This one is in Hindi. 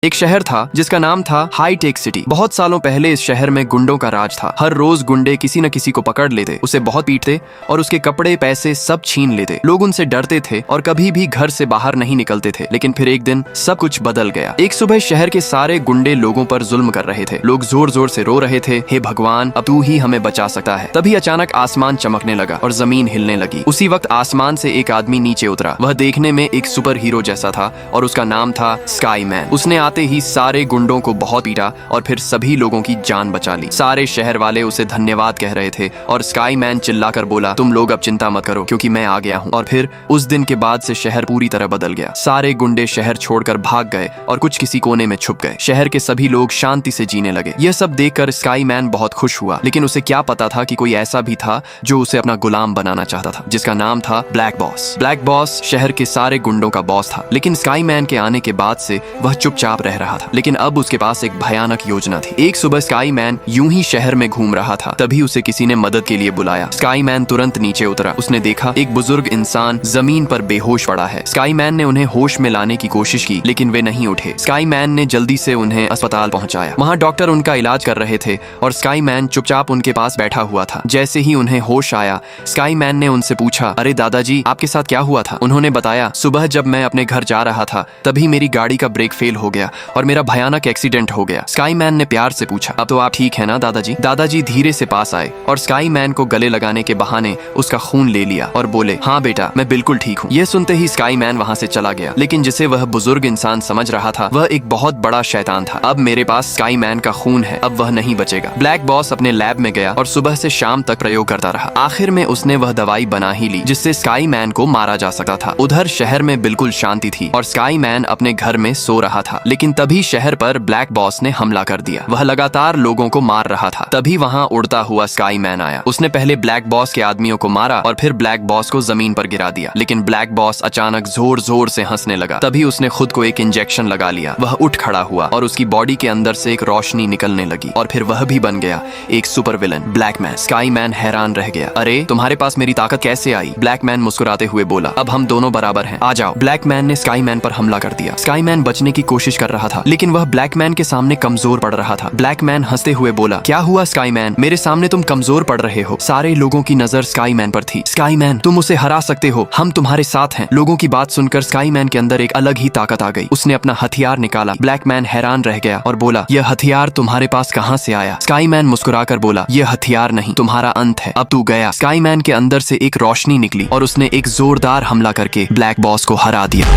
एक शहर था जिसका नाम था हाई टेक सिटी। बहुत सालों पहले इस शहर में गुंडों का राज था। हर रोज गुंडे किसी न किसी को पकड़ लेते, उसे बहुत पीटते और उसके कपड़े पैसे सब छीन लेते। लोग उनसे डरते थे और कभी भी घर से बाहर नहीं निकलते थे। लेकिन फिर एक दिन सब कुछ बदल गया। एक सुबह शहर के सारे गुंडे लोगों पर जुल्म कर रहे थे। लोग जोर जोर से रो रहे थे, हे भगवान, अब तू ही हमें बचा सकता है। तभी अचानक आसमान चमकने लगा और जमीन हिलने लगी। उसी वक्त आसमान से एक आदमी नीचे उतरा। वह देखने में एक सुपर हीरो जैसा था और उसका नाम था स्काई मैन। उसने आते ही सारे गुंडों को बहुत पीटा और फिर सभी लोगों की जान बचा ली। सारे शहर वाले उसे धन्यवाद कह रहे थे और स्काई मैन चिल्लाकर बोला, तुम लोग अब चिंता मत करो क्योंकि मैं आ गया हूँ। और फिर उस दिन के बाद से शहर पूरी तरह बदल गया। सारे गुंडे शहर छोड़कर भाग गए और कुछ किसी कोने में छुप गए। शहर के सभी लोग शांति से जीने लगे। यह सब देखकर स्काई मैन बहुत खुश हुआ, लेकिन उसे क्या पता था कि कोई ऐसा भी था जो उसे अपना गुलाम बनाना चाहता था, जिसका नाम था ब्लैक बॉस। ब्लैक बॉस शहर के सारे गुंडों का बॉस था, लेकिन स्काई मैन के आने के बाद से वह चुपचाप रह रहा था। लेकिन अब उसके पास एक भयानक योजना थी। एक सुबह स्काई मैन यूं ही शहर में घूम रहा था, तभी उसे किसी ने मदद के लिए बुलाया। स्काई मैन तुरंत नीचे उतरा। उसने देखा एक बुजुर्ग इंसान जमीन पर बेहोश पड़ा है। स्काई मैन ने उन्हें होश में लाने की कोशिश की, लेकिन वे नहीं उठे। स्काई मैन ने जल्दी से उन्हें अस्पताल पहुंचाया। वहां डॉक्टर उनका इलाज कर रहे थे और स्काई मैन चुपचाप उनके पास बैठा हुआ था। जैसे ही उन्हें होश आया, स्काई मैन ने उनसे पूछा, अरे दादाजी, आपके साथ क्या हुआ था? उन्होंने बताया, सुबह जब मैं अपने घर जा रहा था तभी मेरी गाड़ी का ब्रेक फेल हो गया और मेरा भयानक एक्सीडेंट हो गया। स्काई मैन ने प्यार से पूछा, अब तो आप ठीक है ना दादाजी? दादाजी धीरे से पास आए और स्काई मैन को गले लगाने के बहाने उसका खून ले लिया और बोले, हाँ बेटा, मैं बिल्कुल ठीक हूँ। यह सुनते ही स्काई मैन वहाँ से चला गया। लेकिन जिसे वह बुजुर्ग इंसान समझ रहा था, वह एक बहुत बड़ा शैतान था। अब मेरे पास स्काई मैन का खून है, अब वह नहीं बचेगा। ब्लैक बॉस अपने लैब में गया और सुबह से शाम तक प्रयोग करता रहा। आखिर में उसने वह दवाई बना ही ली जिससे स्काई मैन को मारा जा सकता था। उधर शहर में बिल्कुल शांति थी और स्काई मैन अपने घर में सो रहा था। लेकिन तभी शहर पर ब्लैक बॉस ने हमला कर दिया। वह लगातार लोगों को मार रहा था। तभी वहां उड़ता हुआ स्काई मैन आया। उसने पहले ब्लैक बॉस के आदमियों को मारा और फिर ब्लैक बॉस को जमीन पर गिरा दिया। लेकिन ब्लैक बॉस अचानक जोर जोर से हंसने लगा। तभी उसने खुद को एक इंजेक्शन लगा लिया। वह उठ खड़ा हुआ और उसकी बॉडी के अंदर से एक रोशनी निकलने लगी और फिर वह भी बन गया एक super villain, black man. Sky man हैरान रह गया। अरे, तुम्हारे पास मेरी ताकत कैसे आई? ब्लैक मैन मुस्कुराते हुए बोला, अब हम दोनों बराबर हैं, आ जाओ। ब्लैक मैन ने स्काई मैन पर हमला कर दिया। स्काई मैन बचने की कोशिश कर रहा था, लेकिन वह ब्लैक मैन के सामने कमजोर पड़ रहा था। ब्लैक मैन हंसते हुए बोला, क्या हुआ स्काई मैन? मेरे सामने तुम कमजोर पड़ रहे हो। सारे लोगों की नजर स्काई मैन पर थी। स्काई मैन, तुम उसे हरा सकते हो, हम तुम्हारे साथ हैं। लोगों की बात सुनकर स्काई मैन के अंदर एक अलग ही ताकत आ गई। उसने अपना हथियार निकाला। ब्लैक मैन हैरान रह गया और बोला, यह हथियार तुम्हारे पास कहाँ से आया? स्काई मैन मुस्कुराकर बोला, यह हथियार नहीं, तुम्हारा अंत है, अब तू गया। स्काई मैन के अंदर से एक रोशनी निकली और उसने एक जोरदार हमला करके ब्लैक बॉस को हरा दिया।